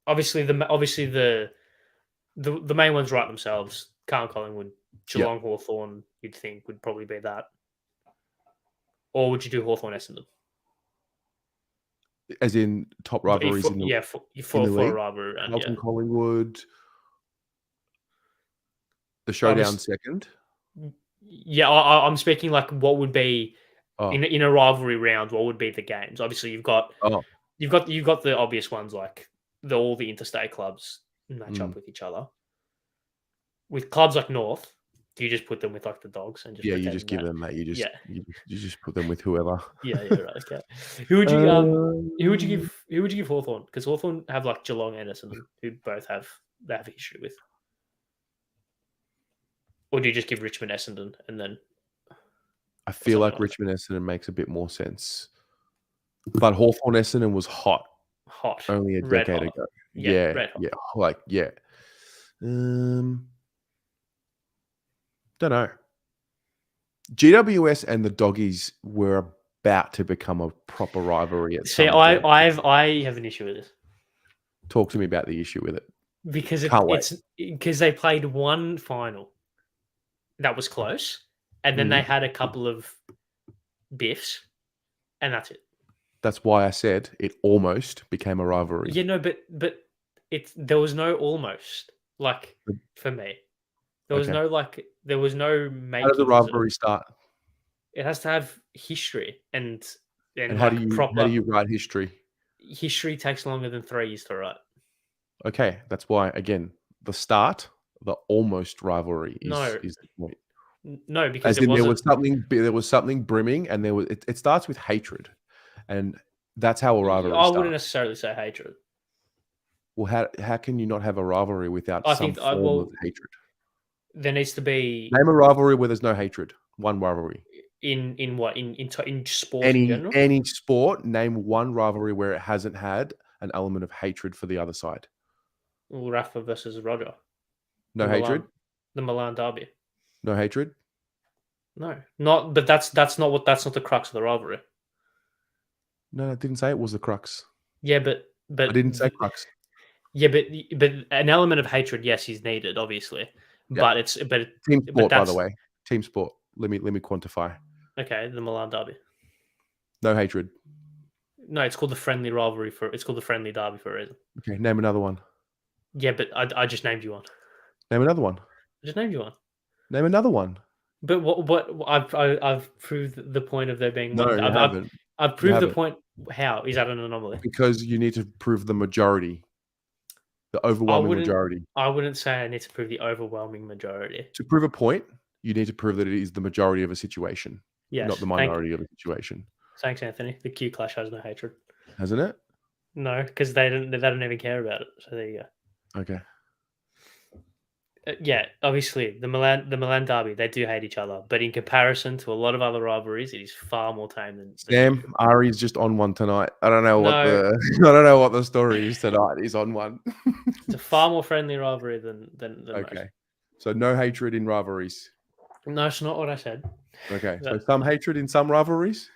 Obviously, the main ones write themselves. Collingwood, Geelong, Hawthorn. You'd think would probably be that, or would you do Hawthorn Essendon? As in top rivalries in the for league. a rivalry round. Carlton, Yeah. Collingwood, the showdown second. Yeah, I'm speaking like what would be Oh, in a rivalry round. What would be the games? Obviously, you've got the obvious ones like all the interstate clubs match up with each other. With clubs like North, do you just put them with like the Dogs and just you just give them, mate. You just put them with whoever. Yeah, right. Okay. Who would you give Hawthorn? Because Hawthorn have like Geelong and Essendon, who both have a history with. Or do you just give Richmond Essendon and then? I feel like Richmond Essendon makes a bit more sense, but Hawthorn Essendon was hot only a decade ago. Yeah. Don't know. GWS and the Doggies were about to become a proper rivalry. I have an issue with this. Talk to me about the issue with it. Because they played one final that was close, and then they had a couple of biffs, and that's it. That's why I said it almost became a rivalry. Yeah, no, but there was no almost like for me. There was no making. How does the rivalry start? It has to have history and how do you write history? History takes longer than 3 years to write. Okay, that's why again the almost rivalry is the point. No, because there was something brimming, and it starts with hatred, and that's how a rivalry starts. I wouldn't necessarily say hatred. Well, how can you not have a rivalry without some form of hatred? There needs to be name a rivalry where there's no hatred. One rivalry. In what in sport in general? Any sport, name one rivalry where it hasn't had an element of hatred for the other side. Well, Rafa versus Roger. No hatred. The Milan derby. No hatred. No, not. But that's not the crux of the rivalry. No, I didn't say it was the crux. Yeah, but I didn't say crux. Yeah, but an element of hatred, yes, is needed, obviously. Yeah. But team sport, by the way. Team sport. Let me quantify. Okay, the Milan derby. No hatred. No, it's called the friendly rivalry it's called the friendly derby for a reason. Okay, name another one. Yeah, but I just named you one. Name another one. I just named you one. Name another one. But what I've proved the point of there being no, one. You haven't. I've proved the point. How is that an anomaly? Because you need to prove the majority. The overwhelming majority. I wouldn't say I need to prove the overwhelming majority. To prove a point, you need to prove that it is the majority of a situation, not the minority of a situation. Thanks, Anthony. The Q Clash has no hatred. Hasn't it? No, because they don't even care about it. So there you go. Okay. Yeah, obviously the Milan derby, they do hate each other, but in comparison to a lot of other rivalries, it is far more tame than Sam. Ari's just on one tonight. I don't know what the story is tonight. He's on one. It's a far more friendly rivalry than okay. Most. So no hatred in rivalries. No, it's not what I said. Okay, so some hatred in some rivalries.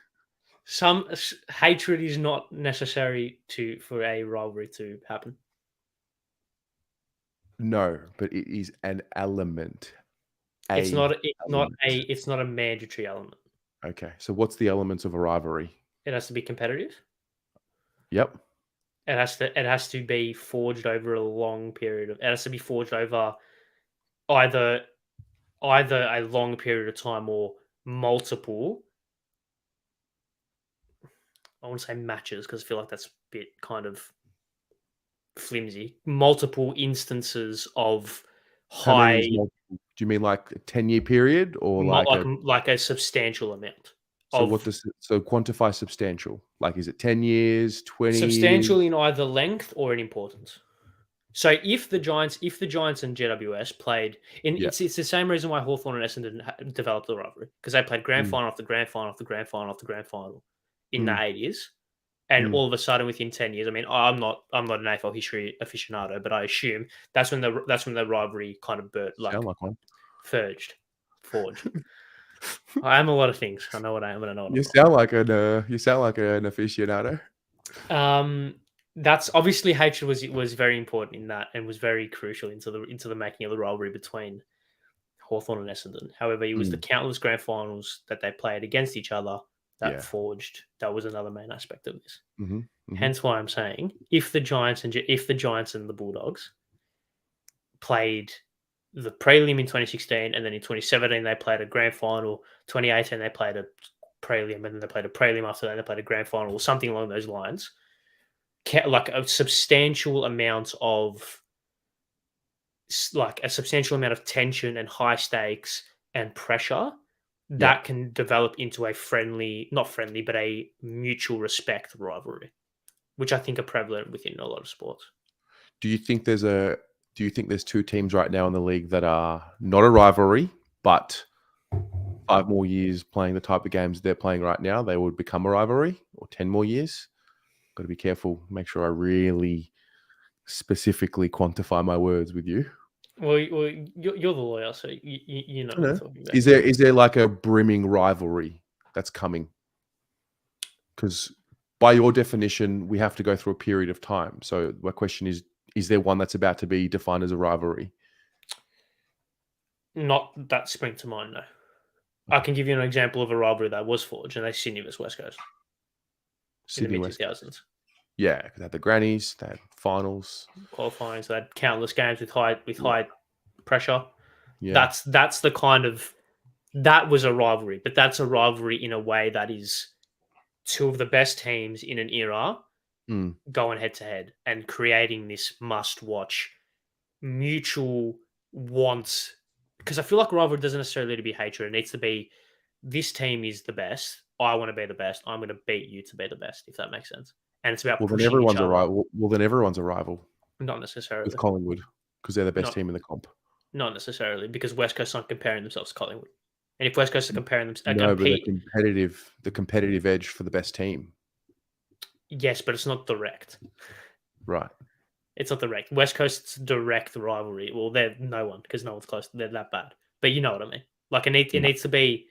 Some hatred is not necessary for a rivalry to happen. No, but it is an element. It's not a mandatory element. Okay, so what's the elements of a rivalry? It has to be competitive. Yep. It has to be forged over a long period of. It has to be forged over either a long period of time or multiple. I want to say matches because I feel like that's a bit kind of flimsy. Multiple instances of high. Do you mean like a 10-year period or like a substantial amount? So quantify substantial? Like, is it 10 years, 20 substantial years? in either length or in importance. So if the Giants and GWS played Yeah. it's the same reason why Hawthorn and Essendon developed the rivalry, because they played grand Mm. final after grand final after grand final after grand final in the Mm. 80s. And Mm. all of a sudden, within 10 years, I mean, I'm not an AFL history aficionado, but I assume that's when the rivalry kind of Sound like one. forged. I am a lot of things. I know what I am, and I know what I'm You not. sound like an aficionado. That's obviously hatred was very important in that, and was very crucial into the making of the rivalry between Hawthorn and Essendon. However, it was the countless grand finals that they played against each other that forged. That was another main aspect of this. Mm-hmm. Mm-hmm. Hence why I'm saying if the Giants and the Bulldogs played the prelim in 2016, and then in 2017 they played a grand final, 2018 they played a prelim, and then they played a prelim after that, they played a grand final or something along those lines, like a substantial amount of tension and high stakes and pressure that can develop into a not friendly, but a mutual respect rivalry, which I think are prevalent within a lot of sports. Do you think there's two teams right now in the league that are not a rivalry, but 5 more years playing the type of games they're playing right now, they would become a rivalry, or 10 more years? Got to be careful. Make sure I really specifically quantify my words with you. Well, you're the lawyer, so you know what I'm talking about. Is there like a brimming rivalry that's coming? Because by your definition, we have to go through a period of time. So my question is there one that's about to be defined as a rivalry? Not that spring to mind, no. I can give you an example of a rivalry that was forged, and that's Sydney vs West Coast. Sydney in the West mid-2000s. Yeah, because they had the grannies, they had finals, qualifying, so they had countless games with high pressure. Yeah, That's the kind of that was a rivalry, but that's a rivalry in a way that is two of the best teams in an era going head to head and creating this must-watch mutual wants. Because I feel like rivalry doesn't necessarily need to be hatred. It needs to be this team is the best. I want to be the best. I'm going to beat you to be the best, if that makes sense. And it's about Well, then pushing everyone's each a other. rival. Well, then everyone's a rival Not necessarily. with Collingwood because they're the best team in the comp. Not necessarily, because West Coast aren't comparing themselves to Collingwood. And if West Coast are comparing themselves, No, but the competitive edge for the best team. Yes, but it's not direct. Right. It's not direct. West Coast's direct rivalry. Well, they're no one because no one's close. They're that bad. But you know what I mean. Like it needs to be.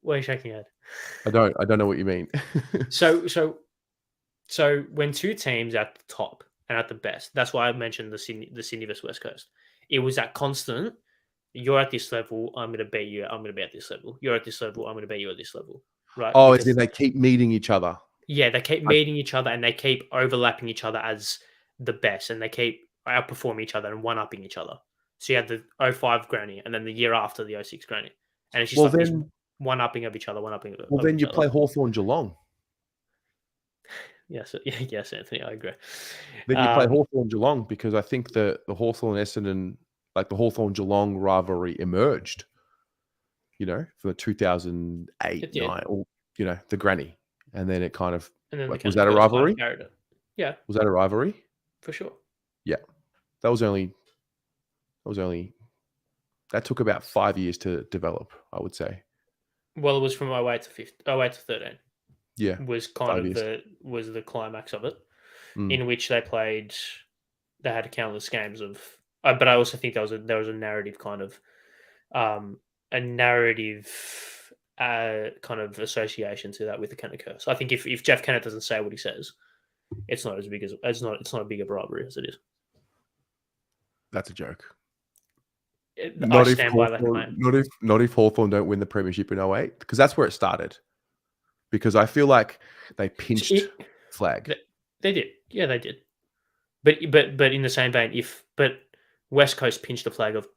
Why are you shaking your head? I don't know what you mean. So when two teams at the top and at the best, that's why I mentioned the Sydney vs West Coast. It was that constant. You're at this level, I'm going to beat you. I'm going to be at this level. You're at this level, I'm going to beat you at this level. Right? Oh, as in they keep meeting each other. Yeah, they keep meeting each other and they keep overlapping each other as the best, and they keep outperforming each other and one-upping each other. So you had the 05 granny and then the year after the 06 granny. And it's just this one-upping of each other, one-upping of each other. Well, then you play Hawthorn Geelong. Yes, Anthony, I agree. Then you play Hawthorn Geelong because I think the Hawthorn Essendon, like the Hawthorn Geelong rivalry emerged, from the 2008, 9, or, the granny. And then it kind of, was that a rivalry? Yeah. Was that a rivalry? For sure. Yeah. That took about 5 years to develop, I would say. Well, it was from 08 to 13. Yeah. Was kind of the climax of it, in which they had countless games of, but I also think there was a narrative kind of, kind of association to that with the Kennett curse. I think if Jeff Kennett doesn't say what he says, it's not as big as it's not a bigger rivalry as it is. That's a joke. I stand by that claim. Not if Hawthorn don't win the premiership in 08, because that's where it started. Because I feel like they pinched flag. They did. Yeah, they did. But in the same vein, but West Coast pinched the flag of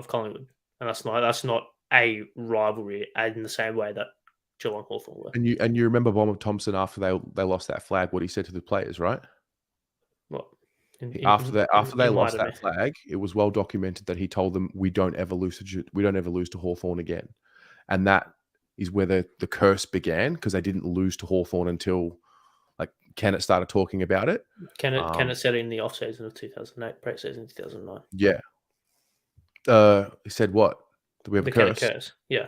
Collingwood, and that's not a rivalry in the same way that Geelong Hawthorn were. And you remember Bomber Thompson after they lost that flag, what he said to the players, right? What? After they lost that flag, it was well documented that he told them, "We don't ever lose to Hawthorn again," and that is where the curse began, because they didn't lose to Hawthorn until like Kennett started talking about it. Kennett said it in the off season of 2008, pre-season 2009. Yeah. He said what? Do we have a Kennett curse? curse. Yeah.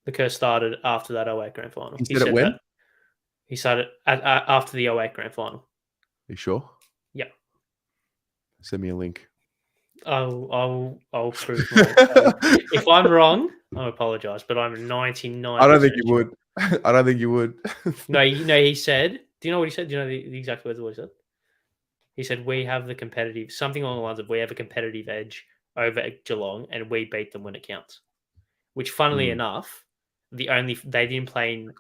The curse started after that 08 grand final. He said it when? That. He started after the 08 grand final. You sure? Yeah. Send me a link. I'll prove my. If I'm wrong, I apologize, but I'm 99%. I don't think you would. I don't think you would. No, he said. Do you know what he said? Do you know the exact words of what he said? He said, "We have the competitive, something along the lines of we have a competitive edge over Geelong, and we beat them when it counts." Which, funnily enough, they didn't play in.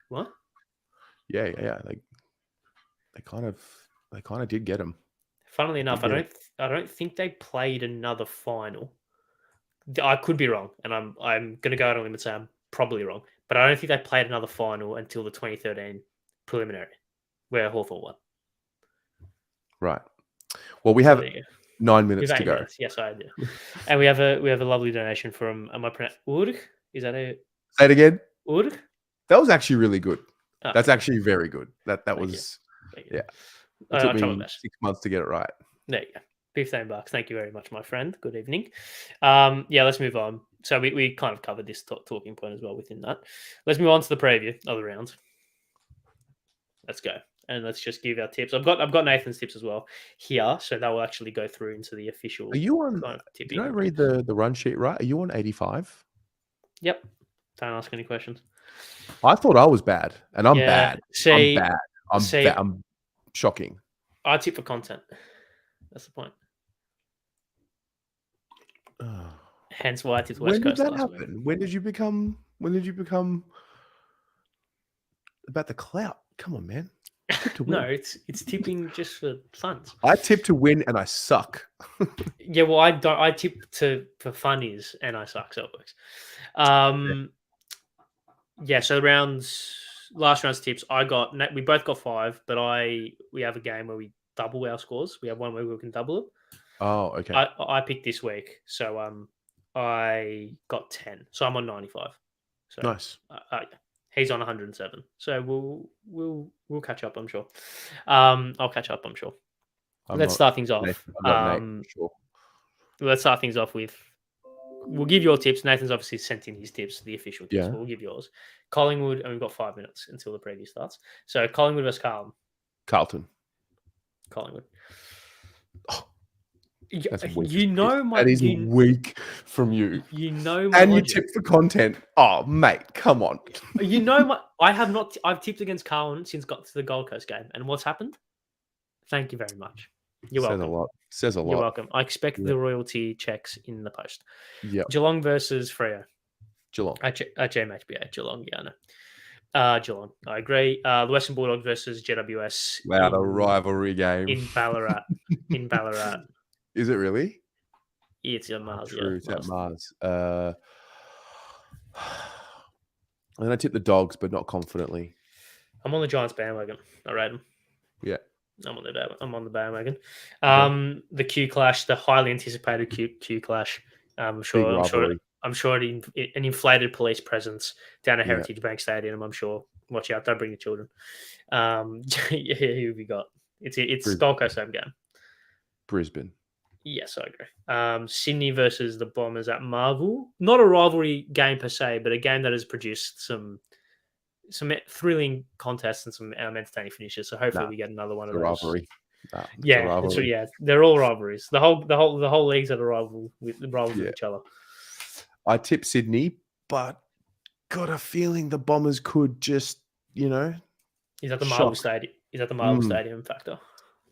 What? Yeah. They kind of did get him. Funnily enough, I don't think they played another final. I could be wrong, and I'm going to go out on a limb and say I'm probably wrong, but I don't think they played another final until the 2013 preliminary, where Hawthorn won. Right. Well, we have 9 minutes to go. Minutes. Yes, I do. And we have a lovely donation from Urg. Is that a? Say it again. Urg. That was actually really good. Oh, That's actually very good. That was yeah. It took me 6 months to get it right. There you go. $15. Thank you very much, my friend. Good evening. Let's move on. So we kind of covered this talking point as well within that. Let's move on to the preview of the round. Let's go. And let's just give our tips. I've got Nathan's tips as well here, so that will actually go through into the official. Are you on? Kind of tipping. Did I read the run sheet right? Are you on 85? Yep. Don't ask any questions. I thought I was bad, and I'm bad. See, I'm bad. I'm shocking. I tip for content. That's the point. Hence why I tipped West Coast. When did that happen? When did you become about the clout? Come on, man. No, it's tipping just for fun. I tip to win and I suck. Yeah, well, I don't. I tip for funnies and I suck. So it works. So last round's tips. We both got 5, but we have a game where we double our scores. We have one where we can double it. Oh, okay. I picked this week, so I got 10, so I'm on 95. So nice. He's on 107, so we'll catch up. I'm sure. I'll catch up. I'm sure. Let's start things off. Sure. Let's start things off with. We'll give your tips. Nathan's obviously sent in his tips, the official tips. Yeah. We'll give yours. Collingwood, and we've got 5 minutes until the preview starts. So Collingwood versus Carlton. Collingwood. Oh, that's weak. That is weak from you. You know my and logic. You tip for content. Oh, mate, come on. I have not. I've tipped against Carlton since got to the Gold Coast game, and what's happened? Thank you very much. You're welcome. Says a lot. You're welcome. I expect the royalty checks in the post. Yeah. Geelong versus Freo. Geelong. At GMHBA. Geelong. Yeah, I know. Geelong. I agree. The Western Bulldogs versus GWS. Wow, a rivalry game in Ballarat. Is it really? It's at Mars. True, it's at Mars. And I tip the Dogs, but not confidently. I'm on the Giants bandwagon. I rate them. Yeah. I'm on the bandwagon. The Q clash, the highly anticipated Q clash. I'm sure an inflated police presence down at Heritage Bank Stadium. I'm sure. Watch out! Don't bring your children. Who have we got? It's Gold Coast home game. Brisbane. Yes, I agree. Sydney versus the Bombers at Marvel. Not a rivalry game per se, but a game that has produced some thrilling contests and some entertaining finishes. So hopefully we get another one of those. Rivalry. They're all rivalries. The whole league's at a rival with each other. I tip Sydney, but got a feeling the Bombers could just, Is that the Marvel Stadium? Is that the Marvel Stadium factor?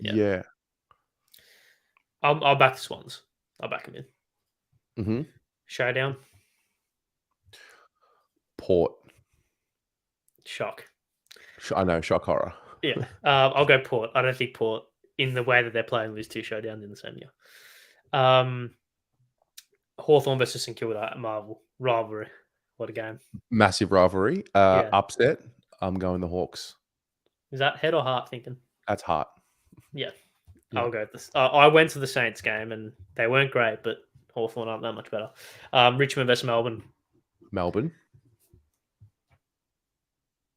Yeah. I'll back the Swans. I'll back them in. Mm-hmm. Showdown. Port. Shock. I know, shock horror. Yeah. I'll go Port. I don't think Port, in the way that they're playing, lose 2 showdowns in the same year. Hawthorn versus St Kilda at Marvel. Rivalry. What a game. Massive rivalry. Upset. I'm going the Hawks. Is that head or heart thinking? That's heart. Yeah. I'll go with this. I went to the Saints game and they weren't great, but Hawthorn aren't that much better. Richmond versus Melbourne. Melbourne.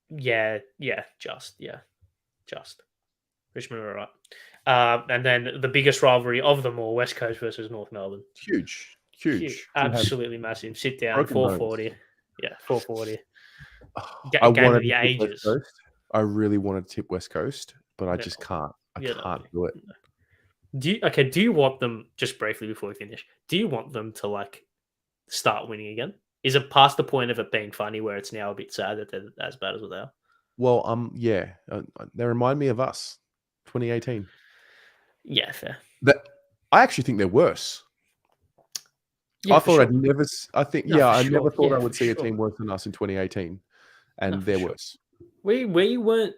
Yeah, just. Richmond are right. And then the biggest rivalry of them all, West Coast versus North Melbourne. Huge, Huge, huge. Could have absolutely massive. Sit down, broken bones. 440. Yeah, 440. I Game of wanted the to tip West ages. Coast. I really wanted to tip West Coast, but I No, just can't. I yeah, no. can't do it. Do you want them, just briefly before we finish, do you want them to like start winning again? Is it past the point of it being funny where it's now a bit sad that they're as bad as what they are? Well, yeah, they remind me of us, 2018. Yeah, fair. That I actually think they're worse. Yeah, I for thought sure. I'd never. I think, No, yeah, for I sure. never thought Yeah, I for would see a sure. team worse than us in 2018, No, and for they're sure. worse. We were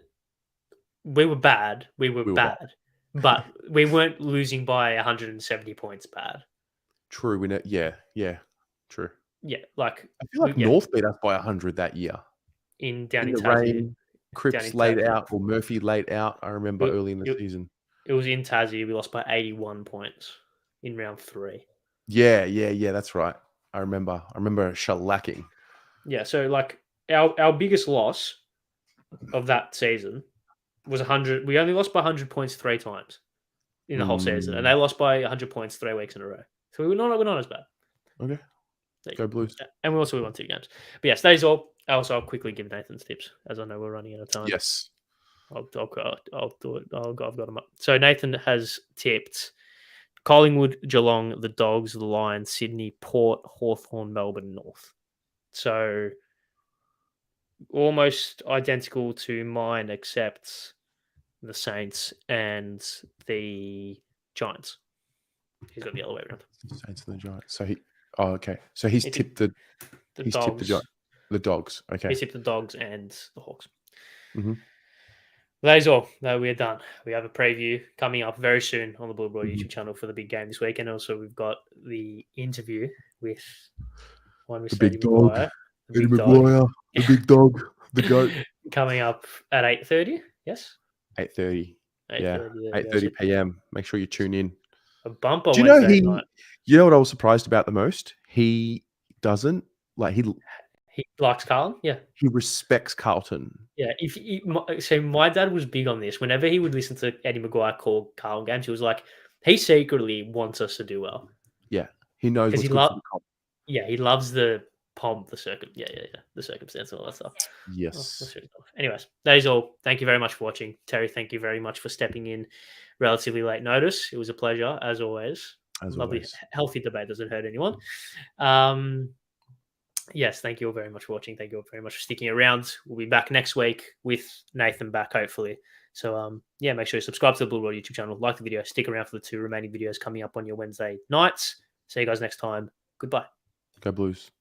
bad. We were We were bad. bad. But we weren't losing by 170 points bad. True. We know. Yeah. True. Yeah, like I feel like North beat us by 100 that year. down In in the Tassie. rain, Cripps laid out or Murphy laid out. I remember It, early in the it, season. it was in Tassie. We lost by 81 points in round 3. Yeah. That's right. I remember shellacking. Yeah, so like our biggest loss of that season was 100. We only lost by 100 points 3 times in the whole season, and they lost by 100 points 3 weeks in a row. So we're not as bad. Okay. Go Blues. And we also won 2 games. But yes, that is all. Also, I'll quickly give Nathan's tips as I know we're running out of time. Yes. I'll do it. I've got them up. So Nathan has tipped Collingwood, Geelong, the Dogs, the Lions, Sydney, Port, Hawthorn, Melbourne, North. So almost identical to mine, except the Saints and the Giants. He's got the other way around. Saints and the Giants. So okay. So he's tipped the Dogs. Tipped the Giants. The Dogs. Okay. He's tipped the Dogs and the Hawks. Mm-hmm. That is all. No, we're done. We have a preview coming up very soon on the Blue Boy YouTube channel for the big game this week, and also we've got the interview with one with Eddie Maguire, Eddie Maguire, the big dog, the goat. Coming up at 8:30. Yes, 8:30. Yeah, 8:30 p.m. Make sure you tune in. A bumper. Do you know Wednesday night. You know what I was surprised about the most? He doesn't like he likes Carlton. Yeah, he respects Carlton. Yeah, so my dad was big on this. Whenever he would listen to Eddie Maguire call Carlton games, he was like, he secretly wants us to do well. Yeah, he knows what's good for the comp. Yeah, he loves the pomp, the the circumstance and all that stuff. Yes. Anyways, that is all. Thank you very much for watching. Terry, thank you very much for stepping in relatively late notice. It was a pleasure, as always. Lovely, healthy debate doesn't hurt anyone. Yes, thank you all very much for watching. Thank you all very much for sticking around. We'll be back next week with Nathan back, hopefully. So, make sure you subscribe to the Blue Rod YouTube channel, like the video, stick around for the 2 remaining videos coming up on your Wednesday nights. See you guys next time. Goodbye. Go Blues.